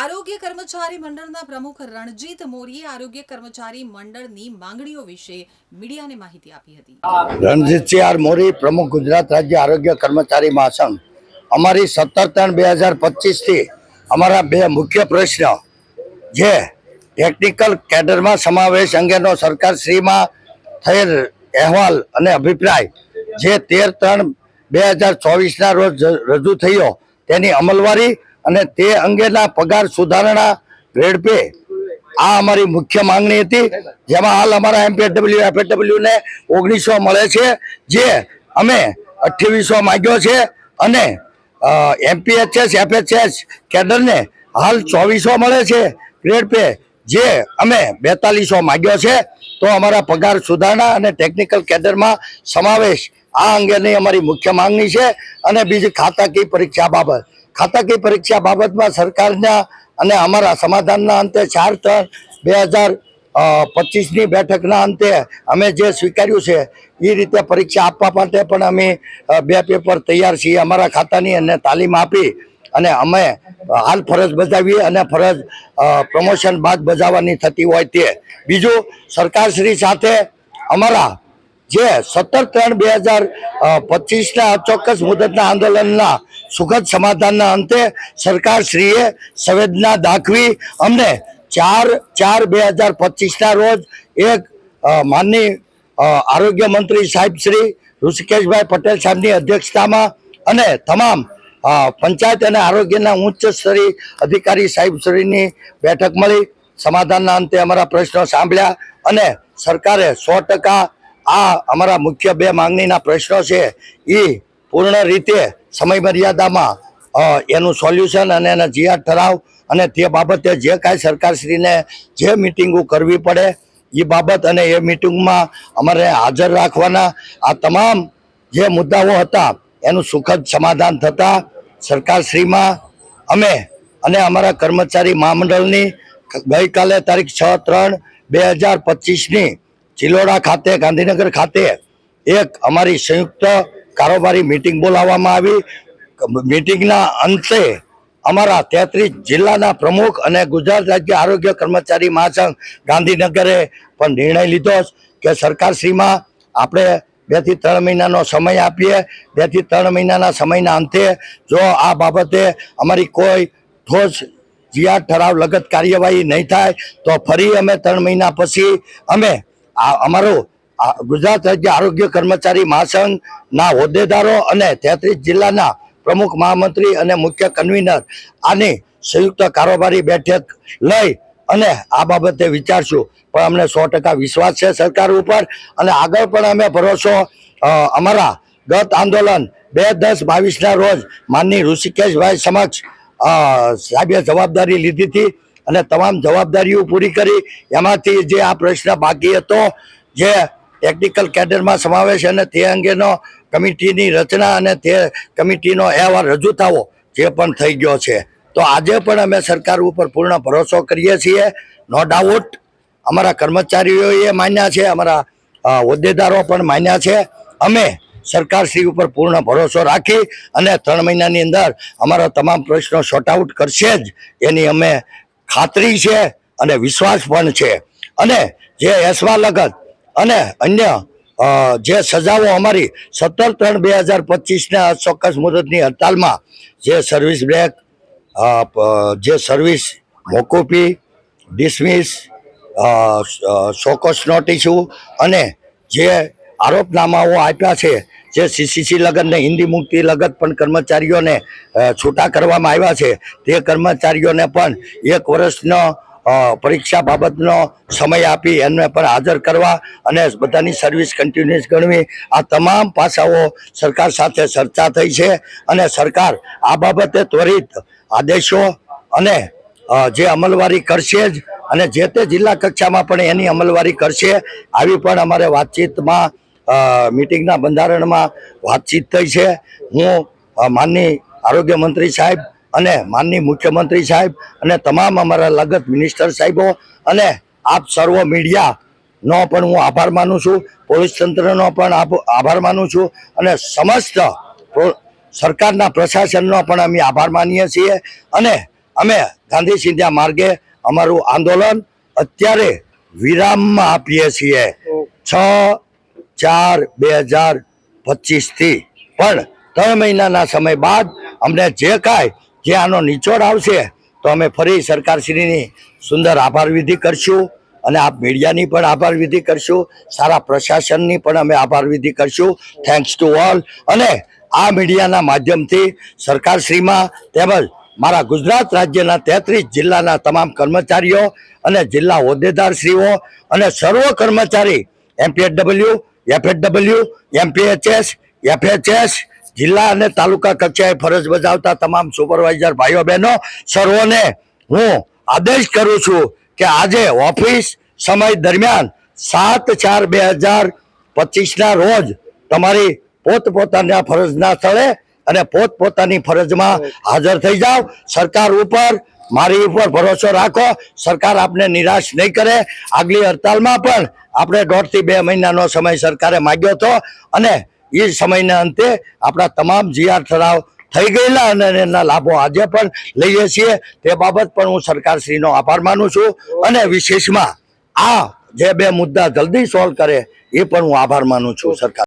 આરોગ્ય કર્મચારી મંડળના પ્રમુખ રણજીત મોરીએ આરોગ્ય કર્મચારી મંડળની માંગણીઓ વિશે મીડિયાને માહિતી આપી હતી. રણજીતસિંહ આર મોરી, પ્રમુખ ગુજરાત રાજ્ય આરોગ્ય કર્મચારી મહાસંઘ. અમારી 17/3/2025 થી અમારા બે મુખ્ય પ્રશ્ન, જે ટેકનિકલ કેડરમાં સમાવેશ અંગેનો સરકારશ્રીમાં થયેલ અહેવાલ અને અભિપ્રાય, જે 13/3/2024ના રોજ રજૂ થયો, તેની અમલવારી અને તે અંગેના પગાર સુધારણા ગ્રેડ પે, આ અમારી મુખ્ય માંગણી હતી. જેમાં હાલ અમારા એમપીડબલ્યુ એફએડબલ્યુ ને 1900 મળે છે, જે અમે 2800 માંગ્યો છે, અને એમપીએચએસ એફએચએસ કેડરને હાલ 2400 મળે છે ગ્રેડ પે, જે અમે 4200 માંગ્યો છે. તો અમારા પગાર સુધારણા અને ટેકનિકલ કેડરમાં સમાવેશ, આ અંગેની અમારી મુખ્ય માંગણી છે. અને બીજી ખાતાકીય પરીક્ષા બાબતમાં સરકારના અને અમારા સમાધાનના અંતે 4/3/2025ની બેઠકના અંતે અમે જે સ્વીકાર્યું છે એ રીતે પરીક્ષા આપવા માટે પણ અમે 2 પેપર તૈયાર છીએ અમારા ખાતાની, અને તાલીમ આપી અને અમે હાલ ફરજ બજાવીએ, અને ફરજ પ્રમોશન બાદ બજાવવાની થતી હોય તે. બીજું, સરકારશ્રી સાથે અમારા જે 17/3/2025ના અચોક્કસ મુદતના આંદોલનના સુખદ સમાધાનના અંતે સરકારશ્રીએ સંવેદના દાખવી અમને 4/4/2025ના રોજ એક માનની આરોગ્ય મંત્રી સાહેબ શ્રી ઋષિકેશભાઈ પટેલ સાહેબની અધ્યક્ષતામાં અને તમામ પંચાયત અને આરોગ્યના ઉચ્ચ સ્તરીય અધિકારી સાહેબ શ્રીની બેઠક મળી. સમાધાનના અંતે અમારા પ્રશ્નો સાંભળ્યા અને સરકારે 100% આ અમારા મુખ્ય બે માંગણીના પ્રશ્નો છે એ પૂર્ણ રીતે સમય મર્યાદામાં એનું સોલ્યુશન અને એના જીઆર ઠરાવ અને તે બાબતે જે કાંઈ સરકારશ્રીને જે મિટિંગો કરવી પડે એ બાબત, અને એ મિટિંગમાં અમારે હાજર રાખવાના, આ તમામ જે મુદ્દાઓ હતા એનું સુખદ સમાધાન થતાં સરકારશ્રીમાં અમે અને અમારા કર્મચારી મહામંડળની ગઈકાલે તારીખ 6/3/2025ની ચિલોડા ખાતે, ગાંધીનગર ખાતે એક અમારી સંયુક્ત કારોબારી મિટિંગ બોલાવવામાં આવી. મિટિંગના અંતે અમારા 33 જિલ્લાના પ્રમુખ અને ગુજરાત રાજ્ય આરોગ્ય કર્મચારી મહાસંઘ ગાંધીનગરે પણ નિર્ણય લીધો કે સરકારશ્રીમાં આપણે 2 થી 3 મહિનાનો સમય આપીએ. 2 થી 3 મહિનાના સમયના અંતે જો આ બાબતે અમારી કોઈ ઠોસ જીઆર ઠરાવ લગત કાર્યવાહી નહીં થાય તો ફરી અમે 3 મહિના પછી અમે અમારો ગુજરાત રાજ્ય આરોગ્ય કર્મચારી મહાસંઘના હોદ્દેદારો અને 33 જિલ્લાના પ્રમુખ મહામંત્રી અને મુખ્ય કન્વીનર આની સંયુક્ત કારોબારી બેઠક લઈ અને આ બાબતે વિચારશું. પણ અમને 100% વિશ્વાસ છે સરકાર ઉપર, અને આગળ પણ અમે ભરોસો અમારા ગત આંદોલન 2/10/22ના રોજ માનની ઋષિકેશભાઈ સમક્ષ સાહેબે જવાબદારી લીધી હતી અને તમામ જવાબદારીઓ પૂરી કરી. એમાંથી જે આ પ્રશ્ન બાકી હતો, જે ટેકનિકલ કેડરમાં સમાવેશ અને તે અંગેનો કમિટીની રચના અને તે કમિટીનો અહેવાલ રજૂ થવો, જે પણ થઈ ગયો છે. તો આજે પણ અમે સરકાર ઉપર પૂર્ણ ભરોસો કરીએ છીએ. નો ડાઉટ અમારા કર્મચારીઓએ માન્યા છે, અમારા હોદ્દેદારો પણ માન્યા છે. અમે સરકારશ્રી ઉપર પૂર્ણ ભરોસો રાખી અને 3 મહિનાની અંદર અમારા તમામ પ્રશ્નો શોર્ટ આઉટ કરશે જ, એની અમે ખાતરી છે અને વિશ્વાસ પણ છે. અને જે એસવા લગત અને અન્ય જે સજાઓ અમારી 17/3/2025ના ચોક્કસ મુદતની હડતાલમાં, જે સર્વિસ બ્રેક, જે સર્વિસ મોકૂફી, ડિસમિસ, શોકોસ નોટિસો અને જે આરોપનામાઓ આપ્યા છે, જે સીસીસી લગત ને હિન્દી મુક્તિ લગત પણ કર્મચારીઓને છૂટા કરવામાં આવ્યા છે, તે કર્મચારીઓને પણ 1 વર્ષનો પરીક્ષા બાબતનો સમય આપી એમને પણ હાજર કરવા અને બધાની સર્વિસ કન્ટિન્યુઅસ ગણવી, આ તમામ પાસાઓ સરકાર સાથે ચર્ચા થઈ છે. અને સરકાર આ બાબતે ત્વરિત આદેશો અને જે અમલવારી કરશે જ, અને જે તે જિલ્લા કક્ષામાં પણ એની અમલવારી કરશે. આવી પણ અમારે વાતચીતમાં મિટિંગના બંધારણમાં વાતચીત થઈ છે. હું માનની આરોગ્ય મંત્રી સાહેબ અને માનની મુખ્યમંત્રી સાહેબ અને તમામ અમારા લગત મિનિસ્ટર સાહેબો અને આપ સર્વ મીડિયાનો પણ હું આભાર માનું છું, પોલીસ તંત્રનો પણ આભાર માનું છું, અને સમસ્ત સરકારના પ્રશાસનનો પણ અમે આભાર માનીએ છીએ. અને અમે ગાંધી સિંધિયા માર્ગે અમારું આંદોલન અત્યારે વિરામમાં આપીએ છીએ 6/4/2025 થી. પણ 3 મહિનાના સમય બાદ અમને જે કાંઈ જે આનો નિચોડ આવશે તો અમે ફરી સરકારશ્રીની સુંદર આભાર વિધિ કરશું અને આપ મીડિયાની પણ આભાર વિધિ કરશું, સારા પ્રશાસનની પણ અમે આભાર વિધિ કરશું. Thanks to all. અને આ મીડિયાના માધ્યમથી સરકારશ્રીમાં તેમજ મારા ગુજરાત રાજ્યના 33 જિલ્લાના તમામ કર્મચારીઓ અને જિલ્લા હોદ્દેદારશ્રીઓ અને સર્વ કર્મચારી MPHW, FHW, MPHS, FHS, જિલ્લા અને તાલુકા કક્ષાએ ફરજ બજાવતા તમામ સુપરવાઇઝર ભાઈઓ બહેનો સર્વોને હું આદેશ કરું છું કે આજે ઓફિસ સમય દરમિયાન 7/4/2025 રોજ તમારી પોતપોતાના ફરજના સ્થળે અને પોતપોતાની ફરજમાં હાજર થઈ જાઓ. સરકાર ઉપર મારી ઉપર ભરોસો રાખો, સરકાર આપને નિરાશ નહીં કરે. આગલી હડતાલમાં પણ આપણે 1.5 થી 2 મહિનાનો સમય સરકારે માંગ્યો હતો અને એ સમયના અંતે આપણા તમામ જીઆર ઠરાવ થઈ ગયેલા અને એના લાભો આજે પણ લઈએ છીએ. તે બાબત પણ હું સરકારશ્રીનો આભાર માનું છું અને વિશેષમાં આ જે 2 મુદ્દા જલ્દી સોલ્વ કરે એ પણ હું આભાર માનું છું સરકાર.